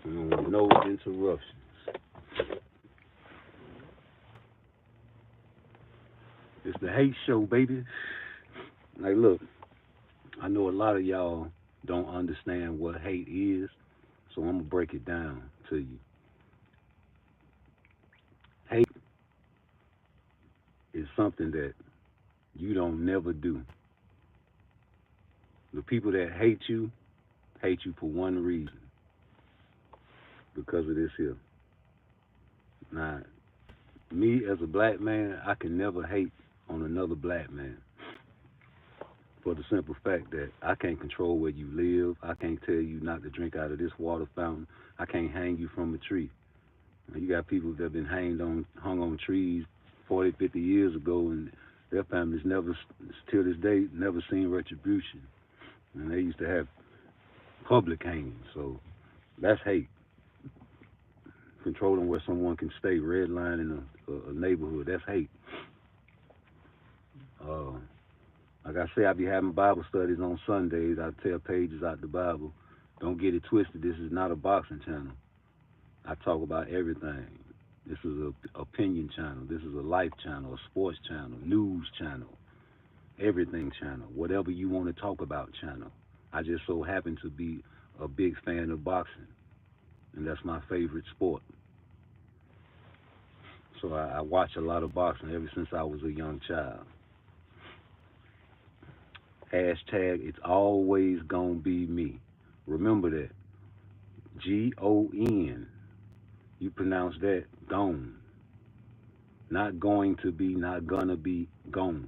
No interruptions. It's the hate show, baby. Like, look, I know a lot of y'all don't understand what hate is, so I'm gonna break it down to you. Hate is something that you don't never do. The people that hate you for one reason, because of this here. Now, me as a black man, I can never hate on another black man for the simple fact that I can't control where you live. I can't tell you not to drink out of this water fountain. I can't hang you from a tree. You got people that have been hung on trees 40, 50 years ago, and their families never, till this day, never seen retribution. And they used to have public hangings. So that's hate. Controlling where someone can stay, redlining a neighborhood. That's hate. Uh, like I say, I be having Bible studies on Sundays. I tell pages out the Bible. Don't get it twisted. This is not a boxing channel. I talk about everything. This is a opinion channel. This is a life channel, a sports channel, news channel, everything channel, whatever you want to talk about channel. I just so happen to be a big fan of boxing, and that's my favorite sport. So I watch a lot of boxing ever since I was a young child. Hashtag, it's always gonna be me. Remember that. Gon. You pronounce that gone. Not going to be, not gonna be, gone.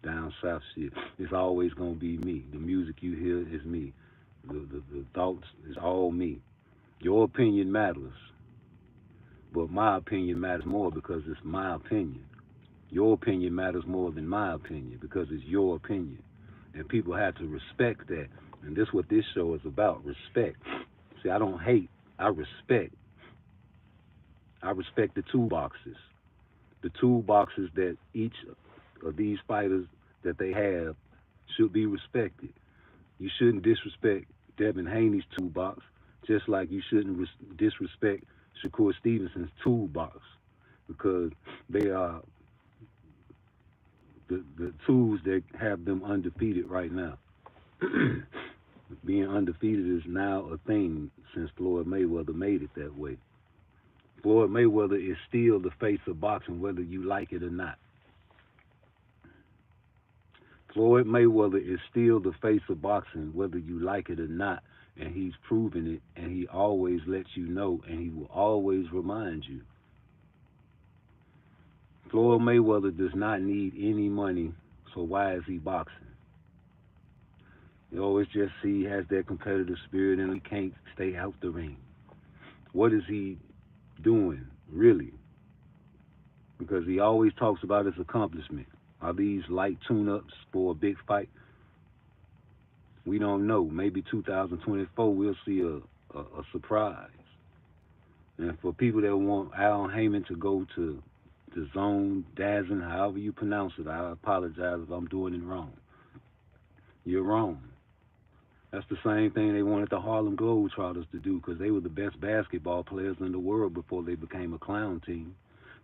Down south shit. It's always gonna be me. The music you hear is me. The thoughts is all me. Your opinion matters, but my opinion matters more because it's my opinion. Your opinion matters more than my opinion because it's your opinion. And people have to respect that. And this is what this show is about, respect. See, I don't hate, I respect. I respect the toolboxes. The toolboxes that each of these fighters that they have should be respected. You shouldn't disrespect Devin Haney's toolbox, just like you shouldn't disrespect Shakur Stevenson's toolbox, because they are the tools that have them undefeated right now. Being undefeated is now a thing since Floyd Mayweather made it that way. Floyd Mayweather is still the face of boxing, whether you like it or not. Floyd Mayweather is still the face of boxing, whether you like it or not, and he's proven it, and he always lets you know, and he will always remind you. Floyd Mayweather does not need any money, so why is he boxing? You always just see he has that competitive spirit and he can't stay out the ring. What is he doing, really? Because he always talks about his accomplishment. Are these light tune-ups for a big fight? We don't know. Maybe 2024 we'll see a surprise. And for people that want Al Heyman to go to the zone, Dazzin, however you pronounce it, I apologize if I'm doing it wrong. You're wrong. That's the same thing they wanted the Harlem Globetrotters to do because they were the best basketball players in the world before they became a clown team.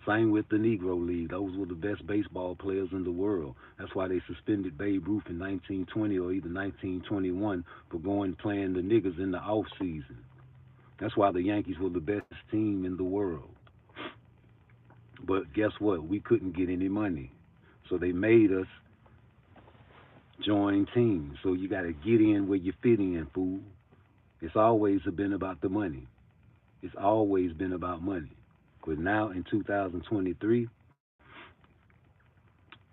Same with the Negro League. Those were the best baseball players in the world. That's why they suspended Babe Ruth in 1920 or either 1921 for going playing the niggas in the off season. That's why the Yankees were the best team in the world. But guess what? We couldn't get any money. So they made us join teams. So you got to get in where you fit in, fool. It's always been about the money. It's always been about money. But now in 2023,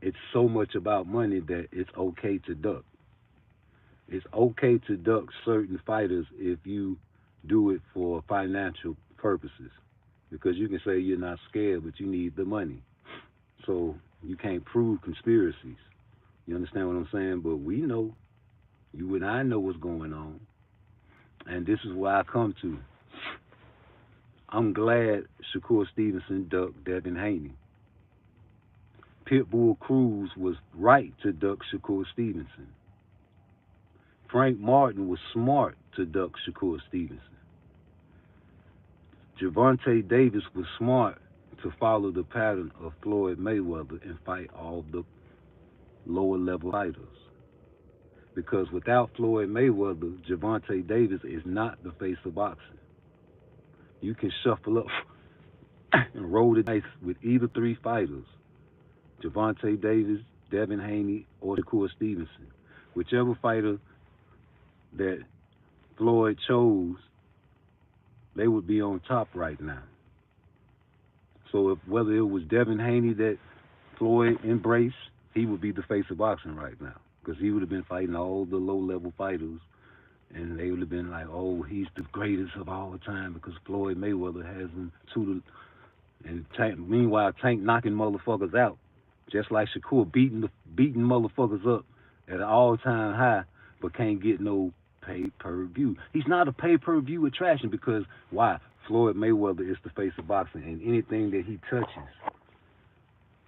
it's so much about money that it's okay to duck. It's okay to duck certain fighters if you do it for financial purposes. Because you can say you're not scared, but you need the money. So you can't prove conspiracies. You understand what I'm saying? But we know, you and I know what's going on. And this is where I come to. I'm glad Shakur Stevenson ducked Devin Haney. Pitbull Cruz was right to duck Shakur Stevenson. Frank Martin was smart to duck Shakur Stevenson. Gervonta Davis was smart to follow the pattern of Floyd Mayweather and fight all the lower level fighters. Because without Floyd Mayweather, Gervonta Davis is not the face of boxing. You can shuffle up and roll the dice with either three fighters, Gervonta Davis, Devin Haney, or Shakur Stevenson. Whichever fighter that Floyd chose, they would be on top right now. So if whether it was Devin Haney that Floyd embraced, he would be the face of boxing right now. Because he would have been fighting all the low-level fighters, and they would have been like, oh, he's the greatest of all time because Floyd Mayweather has him to the... And meanwhile, Tank knocking motherfuckers out, just like Shakur beating motherfuckers up at an all-time high, but can't get no pay-per-view. He's not a pay-per-view attraction because, why? Floyd Mayweather is the face of boxing, and anything that he touches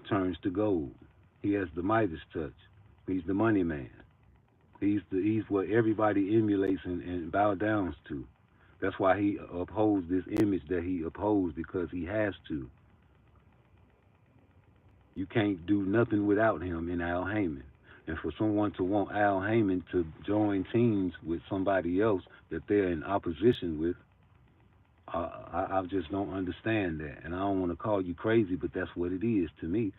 turns to gold. He has the Midas touch. He's the money man. He's what everybody emulates and bow downs to. That's why he upholds this image that he upholds, because he has to. You can't do nothing without him in Al Heyman. And for someone to want Al Heyman to join teams with somebody else that they're in opposition with, I just don't understand that. And I don't want to call you crazy, but that's what it is to me.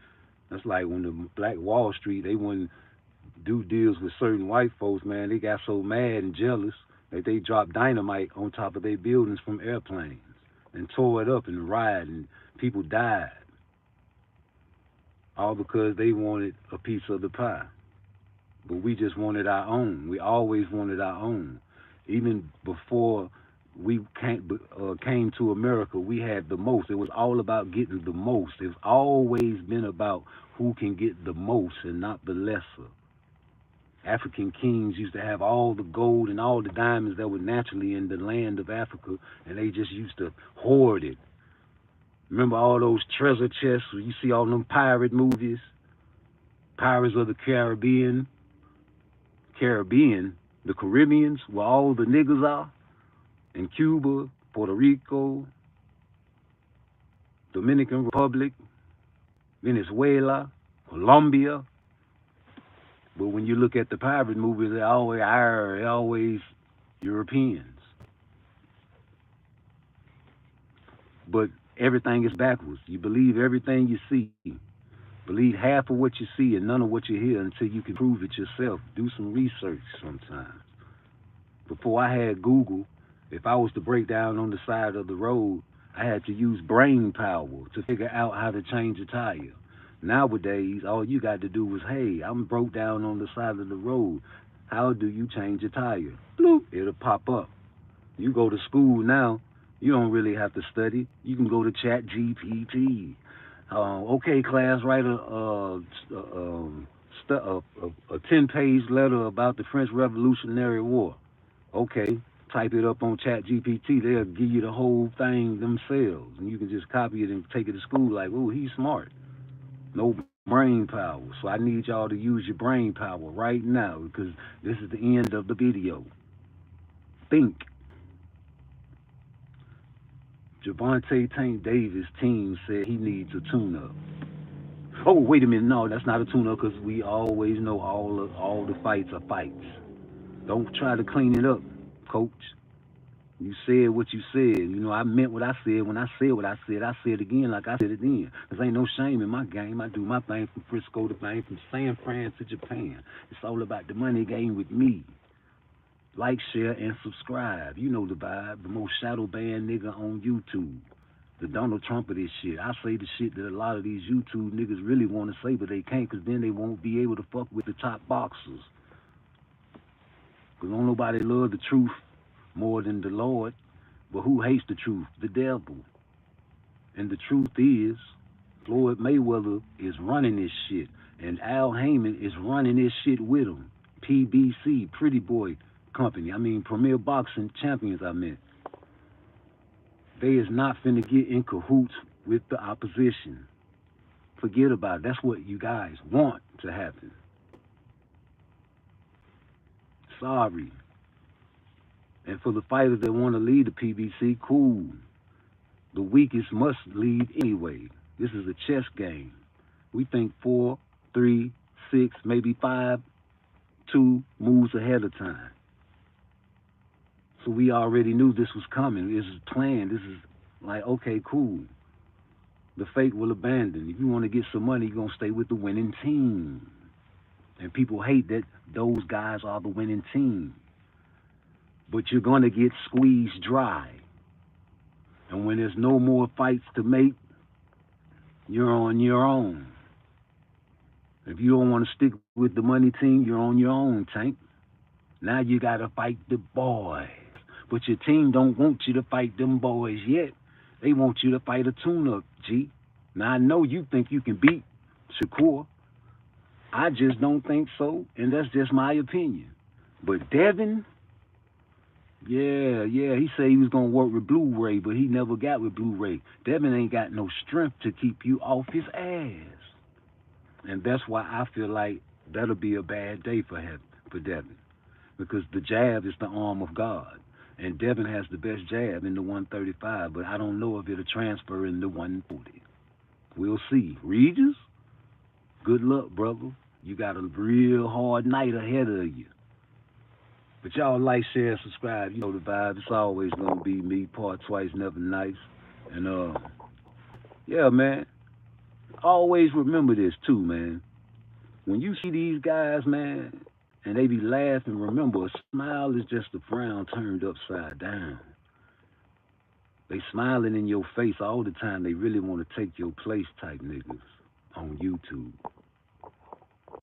That's like when the Black Wall Street, they wouldn't do deals with certain white folks, man. They got so mad and jealous that they dropped dynamite on top of their buildings from airplanes and tore it up and rioted, and people died. All because they wanted a piece of the pie. But we just wanted our own. We always wanted our own. Even before we came to America, we had the most. It was all about getting the most. It's always been about who can get the most and not the lesser. African kings used to have all the gold and all the diamonds that were naturally in the land of Africa, and they just used to hoard it. Remember all those treasure chests where you see all them pirate movies? Pirates of the Caribbean, the Caribbeans, where all the niggas are, in Cuba, Puerto Rico, Dominican Republic, Venezuela, Colombia. But when you look at the pirate movies, they're always Europeans. But everything is backwards. You believe everything you see. Believe half of what you see and none of what you hear until you can prove it yourself. Do some research sometimes. Before I had Google, if I was to break down on the side of the road, I had to use brain power to figure out how to change a tire. Nowadays, all you got to do is, hey, I'm broke down on the side of the road. How do you change a tire? Bloop, it'll pop up. You go to school now, you don't really have to study. You can go to Chat GPT. Okay, class, write a 10-page letter about the French Revolutionary War. Okay, type it up on Chat GPT. They'll give you the whole thing themselves, and you can just copy it and take it to school like, oh, he's smart. No brain power. So I need y'all to use your brain power right now, because this is the end of the video. Think. Gervonta Tank Davis' team said he needs a tune-up. Oh, wait a minute. No, that's not a tune-up, because we always know all the fights are fights. Don't try to clean it up, coach. You said what you said. You know, I meant what I said when I said what I said. I said it again like I said it then. Because ain't no shame in my game. I do my thing from Frisco to Bang, from San Fran to Japan. It's all about the money game with me. Like, share, and subscribe. You know the vibe. The most shadow banned nigga on YouTube. The Donald Trump of this shit. I say the shit that a lot of these YouTube niggas really want to say, but they can't, because then they won't be able to fuck with the top boxers. Because don't nobody love the truth more than the Lord. But who hates the truth? The devil. And the truth is, Floyd Mayweather is running this shit. And Al Heyman is running this shit with him. PBC, Pretty Boy Company. I mean, Premier Boxing Champions, I meant. They is not finna get in cahoots with the opposition. Forget about it. That's what you guys want to happen. Sorry. And for the fighters that want to lead the PBC, cool. The weakest must lead anyway. This is a chess game. We think 4, 3, 6, maybe 5, 2 moves ahead of time. So we already knew this was coming. This is planned. This is like, okay, cool. The fake will abandon. If you want to get some money, you're going to stay with the winning team. And people hate that those guys are the winning team. But you're going to get squeezed dry. And when there's no more fights to make, you're on your own. If you don't want to stick with the money team, you're on your own, Tank. Now you got to fight the boys. But your team don't want you to fight them boys yet. They want you to fight a tune-up, G. Now, I know you think you can beat Shakur. I just don't think so, and that's just my opinion. But Devin, yeah, he said he was going to work with Blu-ray, but he never got with Blu-ray. Devin ain't got no strength to keep you off his ass. And that's why I feel like that'll be a bad day for Devin. Because the jab is the arm of God. And Devin has the best jab in the 135, but I don't know if it'll transfer in the 140. We'll see. Regis, good luck, brother. You got a real hard night ahead of you. But y'all like, share, subscribe. You know the vibe. It's always gonna be me, Parttwice, never nice. And yeah, man. Always remember this too, man. When you see these guys, man, and they be laughing, remember, a smile is just a frown turned upside down. They smiling in your face all the time. They really want to take your place type niggas on YouTube.